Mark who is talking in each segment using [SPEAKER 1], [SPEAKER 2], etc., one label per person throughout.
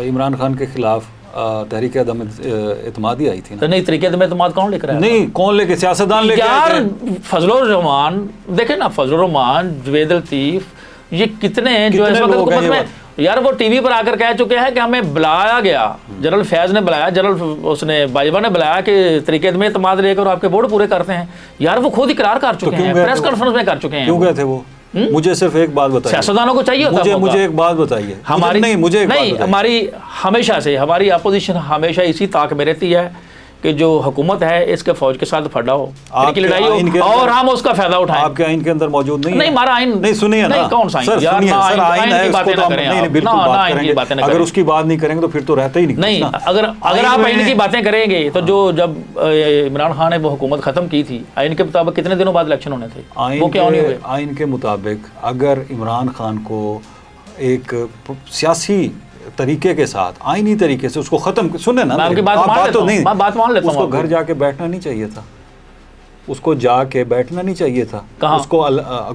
[SPEAKER 1] इमरान खान के खिलाफ तहरीक अदम एतमादी आई थी ना।
[SPEAKER 2] तो नहीं, तहरीक अदम एतमाद कौन लेकर आया?
[SPEAKER 1] नहीं, कौन लेके, सियासतदान लेके
[SPEAKER 2] यार फजलुर रहमान, देखे ना, फजलुर रहमान, जवेद लतीफ, ये कितने हैं जो इस वक्त हुकूमत में। यार वो टीवी पर आकर कह चुके हैं कि हमें बुलाया गया, जनरल फैज ने बुलाया, जनरल उसने बाजवा ने बुलाया कि तरीके में एतमाद लेकर आपके वोट पूरे करते हैं। यार वो खुद इकरार कर चुके हैं, प्रेस कॉन्फ्रेंस में कर चुके हैं।
[SPEAKER 1] क्यों गए थे वो? मुझे सिर्फ एक बात बताइए,
[SPEAKER 2] सियासतदानों को चाहिए होता है।
[SPEAKER 1] मुझे एक बात बताइए
[SPEAKER 2] हमारी,
[SPEAKER 1] नहीं मुझे नहीं,
[SPEAKER 2] हमारी हमेशा से हमारी अपोजिशन हमेशा इसी ताक में रहती है कि जो हुकूमत है इसके फौज के साथ फटा हो, इनकी लड़ाई हो और हम उसका फायदा उठाएं।
[SPEAKER 1] आपके आइन के अंदर मौजूद नहीं है?
[SPEAKER 2] नहीं, हमारा आइन
[SPEAKER 1] नहीं, सुनिए ना,
[SPEAKER 2] कौन सा
[SPEAKER 1] सर,
[SPEAKER 2] यार,
[SPEAKER 1] आइन है, उसको तो हम नहीं बिल्कुल बात करेंगे। अगर उसकी बात नहीं करेंगे तो फिर तो रहता ही नहीं।
[SPEAKER 2] अगर आप आइन की बातें करेंगे तो जो जब इमरान खान ने वो हुकूमत खत्म की थी, आइन के मुताबिक कितने दिनों बाद इलेक्शन होने थे, वो क्यों नहीं हुए?
[SPEAKER 1] आइन के मुताबिक अगर इमरान खान को एक सियासी तरीके के साथ, आईनी तरीके से उसको खत्म, सुने ना,
[SPEAKER 2] आपकी बात मान लेता हूं,
[SPEAKER 1] उसको घर जाके बैठना नहीं चाहिए था, उसको जाके बैठना नहीं चाहिए था। उसको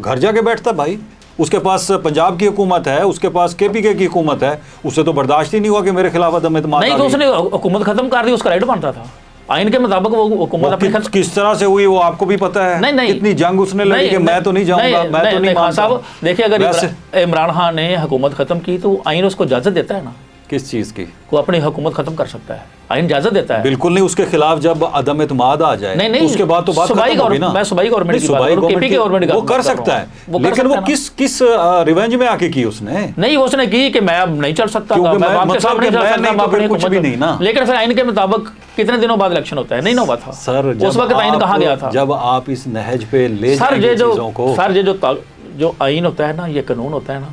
[SPEAKER 1] घर जाके बैठता भाई, उसके पास पंजाब की हुकूमत है, उसके पास केपीके की हुकूमत है, उससे तो बर्दाश्त ही नहीं हुआ कि मेरे खिलाफ अदम एतमाद
[SPEAKER 2] नहीं, तो उसने हुकूमत खत्म कर दी, उसका राइट बनता था। आइन के मुताबिक वो हुकूमत अपनी
[SPEAKER 1] किस तरह से हुई वो आपको भी पता है।
[SPEAKER 2] नहीं,
[SPEAKER 1] कितनी जंग उसने लड़ी कि मैं तो नहीं जाऊंगा, मैं तो नहीं मानता।
[SPEAKER 2] साहब देखिए, अगर इमरान खान ने हुकूमत खत्म की तो आइन उसको इजाजत देता है ना।
[SPEAKER 1] किस चीज की?
[SPEAKER 2] वो अपनी हुकूमत खत्म कर सकता है, आइन इजाजत देता है।
[SPEAKER 1] बिल्कुल नहीं, उसके खिलाफ जब अदम एतमाद आ जाए नहीं, उसके बाद तो बात खत्म होगी ना।
[SPEAKER 2] मैं सूबाई गवर्नमेंट की बात कर रहा हूं, केपी की गवर्नमेंट की
[SPEAKER 1] वो कर सकता है, लेकिन वो किस रिवेंज में आके की उसने?
[SPEAKER 2] नहीं, उसने की कि मैं अब नहीं चल सकता,
[SPEAKER 1] मैं आपके सामने चल सकता, कुछ भी नहीं ना।
[SPEAKER 2] लेकिन फिर आइन के मुताबिक कितने दिनों बाद इलेक्शन होता है? नहीं हुआ था
[SPEAKER 1] सर,
[SPEAKER 2] उस वक्त आइन कहाँ गया था?
[SPEAKER 1] जब आप इस नहज पे ले
[SPEAKER 2] जाएंगे चीजों को, सर ये जो आइन होता है ना, ये कानून होता है ना,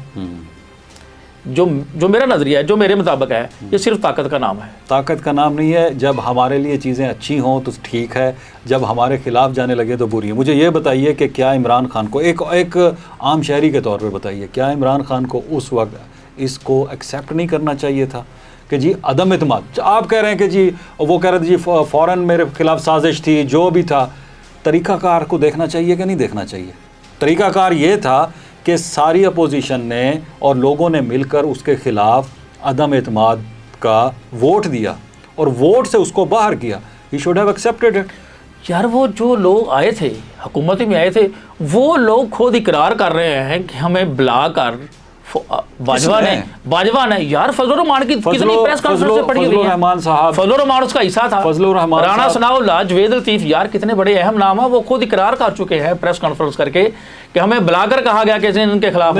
[SPEAKER 2] जो मेरा नजरिया है, जो मेरे मुताबिक है, ये सिर्फ ताकत का नाम है।
[SPEAKER 1] ताकत का नाम नहीं है। जब हमारे लिए चीज़ें अच्छी हों तो ठीक है, जब हमारे खिलाफ जाने लगे तो बुरी है। मुझे ये बताइए कि क्या इमरान खान को, एक आम शहरी के तौर पे बताइए, क्या इमरान खान को उस वक्त इसको एक्सेप्ट नहीं करना चाहिए था कि जी अदम एतमाद, आप कह रहे हैं कि जी, वो कह रहे थे जी फ़ौरन मेरे खिलाफ साजिश थी, जो भी था, तरीक़ाकार को देखना चाहिए कि नहीं देखना चाहिए? तरीक़ाकार ये था कि सारी अपोजिशन ने और लोगों ने मिलकर उसके खिलाफ अदम एतमाद का वोट दिया और वोट से उसको बाहर किया। He should have accepted it.
[SPEAKER 2] यार वो जो लोग आए थे, हुकूमत में आए थे, वो लोग खुद इकरार कर रहे हैं कि हमें बुलाकर बाजवा ने यार फजलुर रहमान की कितनी प्रेस कॉन्फ्रेंस में पड़ी हुई है। फजलुर रहमान उसका हिस्सा था, राणा सनाउल्लाह, जवेद लतीफ, यार कितने बड़े अहम नाम है। वो खुद इकरार कर चुके हैं प्रेस कॉन्फ्रेंस करके कि हमें बुलाकर कहा गया कि इनके खिलाफ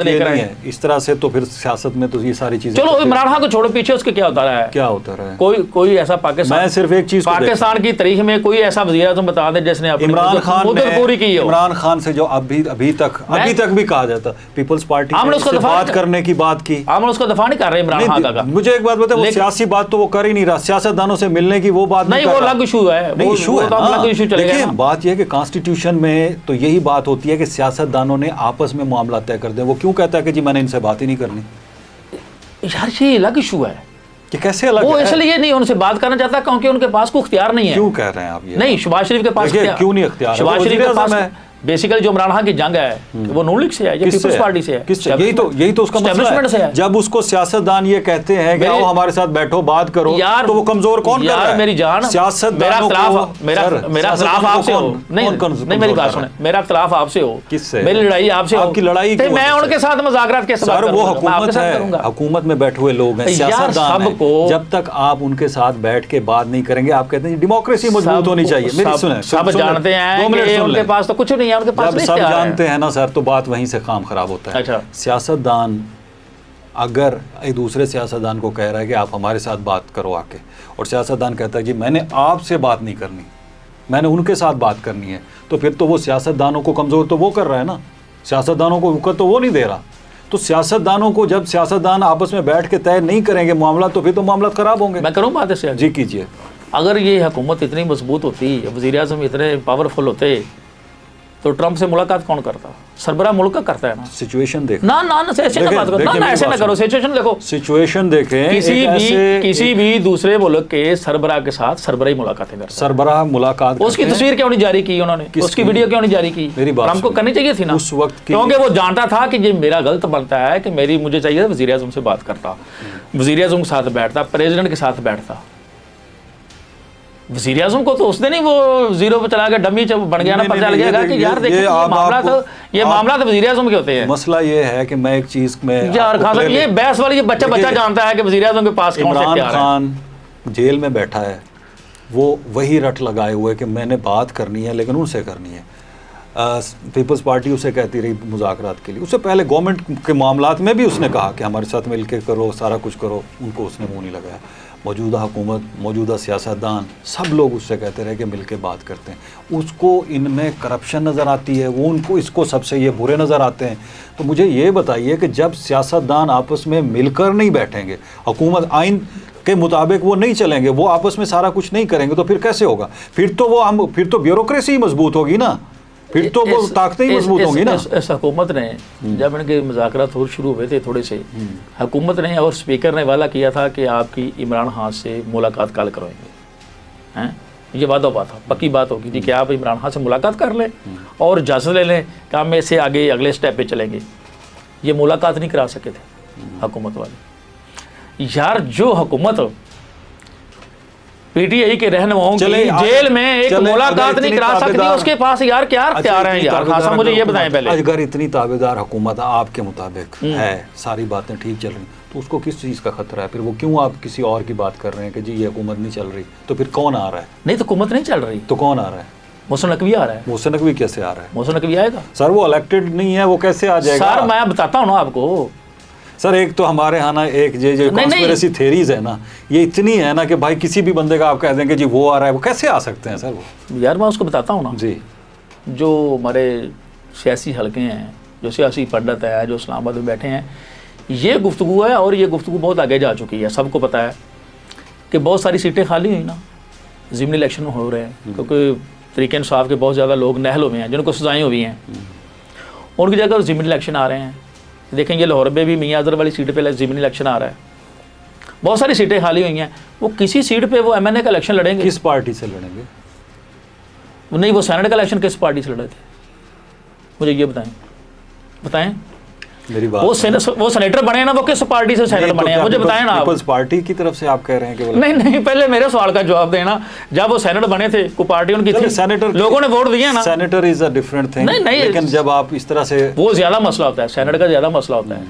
[SPEAKER 2] लेकर आए।
[SPEAKER 1] इस तरह से तो फिर सियासत में तो ये सारी चीजें,
[SPEAKER 2] चलो इमरान खान को छोड़ो, पीछे उसके क्या होता रहा है,
[SPEAKER 1] क्या होता रहा है?
[SPEAKER 2] कोई ऐसा पाकिस्तान,
[SPEAKER 1] मैं सिर्फ एक चीज,
[SPEAKER 2] पाकिस्तान की तारीख में कोई ऐसा वज़ीर-ए-आज़म बता दे जिसने
[SPEAKER 1] इमरान खान
[SPEAKER 2] पूरी की हो।
[SPEAKER 1] इमरान खान से जो अभी तक भी कहा जाता, पीपल्स पार्टी ने बात करने की बात की,
[SPEAKER 2] हम उसका दफा नहीं कर रहे इमरान खान का।
[SPEAKER 1] मुझे एक बात बताओ, वो सियासी बात तो वो कर ही नहीं रहा, सियासतदानों से मिलने की वो बात
[SPEAKER 2] नहीं, वो अलग इशू है,
[SPEAKER 1] नहीं इशू है।
[SPEAKER 2] देखिए
[SPEAKER 1] बात यह है कि कॉन्स्टिट्यूशन में तो यही बात होती है कि सियासतदानों ने आपस में मामला तय कर दे। वो क्यों कहता है कि जी मैंने इनसे बात ही नहीं करनी?
[SPEAKER 2] यार ये अलग इशू है
[SPEAKER 1] कि कैसे अलग?
[SPEAKER 2] वो इसलिए नहीं उनसे बात करना चाहता क्योंकि उनके पास कोई इख्तियार नहीं है।
[SPEAKER 1] क्यों कह रहे हैं आप ये?
[SPEAKER 2] नहीं, शहबाज शरीफ के पास
[SPEAKER 1] क्यों नहीं इख्तियार?
[SPEAKER 2] शहबाज शरीफ के पास बेसिकली जो इमरान खान की जंग है वो नून लीग से है, ये पीपल्स पार्टी से है।
[SPEAKER 1] यही तो उसका मसला है। जब उसको सियासतदान ये कहते हैं कि आओ हमारे साथ बैठो बात करो, तो वो कमजोर कौन कर रहा है?
[SPEAKER 2] मेरी जान, मेरा इख्तिलाफ आपसे हो, नहीं मेरी बात सुने, मेरा इख्तिलाफ आपसे हो,
[SPEAKER 1] किससे?
[SPEAKER 2] मेरी लड़ाई आपसे हो।
[SPEAKER 1] आपकी लड़ाई
[SPEAKER 2] मैं उनके साथ मुज़ाकरात कैसे बात करूंगा?
[SPEAKER 1] वो हुकूमत है, हुकूमत में बैठे हुए लोग हैं, सियासतदान हैं। जब तक आप उनके साथ बैठ के बात नहीं करेंगे, आप कहते हैं डेमोक्रेसी मजबूत होनी चाहिए। मेरी सुने,
[SPEAKER 2] सब जानते हैं कि उनके पास तो कुछ नहीं है, उनके पास
[SPEAKER 1] जानते हैं ना सर, तो बात वहीं से काम खराब होता है।
[SPEAKER 2] अच्छा।
[SPEAKER 1] सियासतदान अगर एक दूसरे सियासतदान को कह रहा है कि आप हमारे साथ बात करो आके, और सियासतदान कहता है जी मैंने आपसे बात नहीं करनी, मैंने उनके साथ बात करनी है, तो फिर तो वो सियासतदानों को कमज़ोर तो वो कर रहा है ना, सियासतदानों को वक़्त तो वो नहीं दे रहा। तो सियासतदानों को जब सियासतदान आपस में बैठ के तय नहीं करेंगे मामला, तो फिर तो मामला ख़राब होंगे।
[SPEAKER 2] मैं करूँ बात इससे?
[SPEAKER 1] जी कीजिए।
[SPEAKER 2] अगर ये हुकूमत इतनी मजबूत होती, वज़ीर-ए-आज़म इतने पावरफुल होते, तो ट्रंप से मुलाकात कौन करता? सरबराह मुल्क का करता है ना।
[SPEAKER 1] सिचुएशन देख
[SPEAKER 2] ना ना ना ऐसे ना बात करो, ना ना ऐसे ना करो, सिचुएशन देखो,
[SPEAKER 1] सिचुएशन देखें।
[SPEAKER 2] किसी भी दूसरे मुल्क के सरबराह के साथ सरबराही मुलाकातें करते हैं।
[SPEAKER 1] सरबराह मुलाकात,
[SPEAKER 2] उसकी तस्वीर क्यों नहीं जारी की उन्होंने, उसकी वीडियो क्यों नहीं जारी की? ट्रंप को करनी चाहिए थी ना
[SPEAKER 1] उस वक्त,
[SPEAKER 2] क्योंकि वो जानता था कि ये मेरा गलत बनता है कि मुझे चाहिए वज़ीर आज़म से बात करता, वज़ीर आज़म के साथ बैठता, प्रेसिडेंट के साथ बैठता। वज़ीर आज़म को तो उस दिन ही वो जीरो पे चला गया, डमी जब बन गया ना, पता चल गया कि यार देखिए ये मामला तो वज़ीर आज़म के होते हैं।
[SPEAKER 1] मसला ये है कि मैं एक चीज़ में
[SPEAKER 2] यार खान साहब, ये बहस वाली, ये बच्चा जानता है कि वज़ीर आज़म के पास कौन से
[SPEAKER 1] इमरान खान जेल में बैठा है, वो वही रट लगाए हुए कि मैंने बात करनी है लेकिन उनसे करनी है। पीपल्स पार्टी उसे कहती रही मुज़ाकरात के लिए, उससे पहले गवर्नमेंट के मामलात में भी उसने कहा कि हमारे साथ मिल के करो, सारा कुछ करो, उनको उसने मुँह नहीं लगाया। मौजूदा हुकूमत, मौजूदा सियासतदान, सब लोग उससे कहते रहे कि मिल के बात करते हैं। उसको इनमें करप्शन नज़र आती है, वो उनको इसको सबसे ये बुरे नज़र आते हैं। तो मुझे ये बताइए कि जब सियासतदान आपस में मिलकर नहीं बैठेंगे, हुकूमत आइन के मुताबिक वो नहीं चलेंगे, वो आपस में सारा कुछ नहीं करेंगे, तो फिर कैसे होगा? फिर तो ब्यूरोक्रेसी ही मजबूत होगी ना, फिर तो वो ताकतें ही मजबूत होंगी ना।
[SPEAKER 2] इस हुकूमत ने जब इनके मुज़ाकरात शुरू हुए थे थोड़े से, हुकूमत ने और स्पीकर ने वादा किया था कि आपकी इमरान खान से मुलाकात कल करवाएंगे, हैं? ये वादा हुआ था, पक्की बात होगी थी कि आप इमरान खान से मुलाकात कर लें और इजाज़त ले लें कि हम इससे आगे अगले स्टेप पे चलेंगे। ये मुलाकात नहीं करा सके थे हुकूमत वाले। यार जो हुकूमत पीटीआई के रहनुमाओं की जेल में एक मुलाकात नहीं करा सकती, उसके पास यार क्या अख्तियार हैं यार? खान साहब मुझे ये बताएं पहले।
[SPEAKER 1] अगर इतनी ताबेदार हुकूमत आपके मुताबिक है, सारी बातें ठीक चल रही, तो उसको किस चीज़ का खतरा है? फिर वो क्यों आप किसी और की बात कर रहे हैं कि जी ये हुकूमत नहीं चल रही? तो फिर कौन आ रहा है?
[SPEAKER 2] नहीं तो हुकूमत नहीं चल रही
[SPEAKER 1] तो कौन आ रहा है?
[SPEAKER 2] मोहसिन नकवी आ रहा है।
[SPEAKER 1] मोहसिन नकवी कैसे आ रहा है?
[SPEAKER 2] मोहसिन नकवी आएगा
[SPEAKER 1] सर, वो इलेक्टेड नहीं है, वो कैसे आ जाएगा?
[SPEAKER 2] सर मैं बताता हूँ ना आपको
[SPEAKER 1] सर, एक तो हमारे यहाँ ना एक जो कॉन्स्पिरेसी थेरीज है ना, ये इतनी है ना कि भाई किसी भी बंदे का आप कह देंगे जी वो आ रहा है, वो कैसे आ सकते हैं सर? वो
[SPEAKER 2] यार मैं उसको बताता हूँ ना
[SPEAKER 1] जी,
[SPEAKER 2] जो हमारे सियासी हलके हैं, जो सियासी पंडित है, जो इस्लामाबाद में बैठे हैं, ये गुफ्तगू है और ये गुफ्तगू बहुत आगे जा चुकी है। सबको पता है कि बहुत सारी सीटें खाली हुई ना, ज़िमनी इलेक्शन हो रहे हैं, क्योंकि तरीक़े इंसाफ के बहुत ज़्यादा लोग नहल हुए हैं, जिनको सजाएँ हुई हैं, उनकी जगह ज़िमनी इलेक्शन आ रहे हैं। देखेंगे लाहौर में भी मियाँ अजहर वाली सीट पे ज़िमनी इलेक्शन आ रहा है, बहुत सारी सीटें खाली हुई हैं। वो किसी सीट पे वो एमएनए का इलेक्शन लड़ेंगे।
[SPEAKER 1] किस पार्टी से लड़ेंगे?
[SPEAKER 2] नहीं, वो सेनेट का इलेक्शन किस पार्टी से लड़े थे, मुझे ये बताएं।
[SPEAKER 1] मेरी बात,
[SPEAKER 2] वो सेनेटर बने ना, वो किस पार्टी से सेनेटर बने हैं, मुझे बताएं ना।
[SPEAKER 1] पीपल्स पार्टी की तरफ से आप कह रहे हैं कि
[SPEAKER 2] नहीं, पहले मेरे सवाल का जवाब देना। जब वो सेनेटर बने थे, कोई पार्टी उनकी थी,
[SPEAKER 1] सेनेटर
[SPEAKER 2] लोगों ने वोट दिया ना।
[SPEAKER 1] Senator is a different thing.
[SPEAKER 2] नहीं,
[SPEAKER 1] लेकिन जब आप इस तरह से,
[SPEAKER 2] वो ज्यादा मसला होता है, सेनेट का ज्यादा मसला होता है,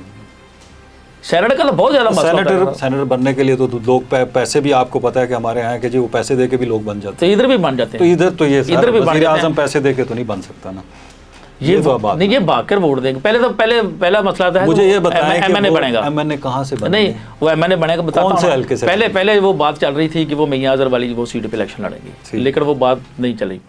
[SPEAKER 2] सेनेट का बहुत ज्यादा मसला होता है।
[SPEAKER 1] सेनेटर बनने के लिए तो लोग पैसे भी, आपको पता है कि हमारे यहाँ कि जी वो पैसे दे के भी लोग बन जाते
[SPEAKER 2] हैं, तो इधर भी बन जाते हैं।
[SPEAKER 1] तो इधर तो ये
[SPEAKER 2] इधर भी
[SPEAKER 1] वज़ीर आज़म पैसे दे के तो नहीं बन सकता ना,
[SPEAKER 2] ये तो बात नहीं। ये भागकर वोट देंगे। पहला मसला था,
[SPEAKER 1] मुझे ये बताएं कि
[SPEAKER 2] एमएनए बनेगा।
[SPEAKER 1] एमएनए कहाँ से बनेगा?
[SPEAKER 2] नहीं, वो एमएनए बनेगा, बताता हूं।
[SPEAKER 1] कौन से हल्के से?
[SPEAKER 2] पहले वो बात चल रही थी कि वो मियां अजहर वाली वो सीट पे इलेक्शन लड़ेंगे, लेकिन वो बात नहीं चली।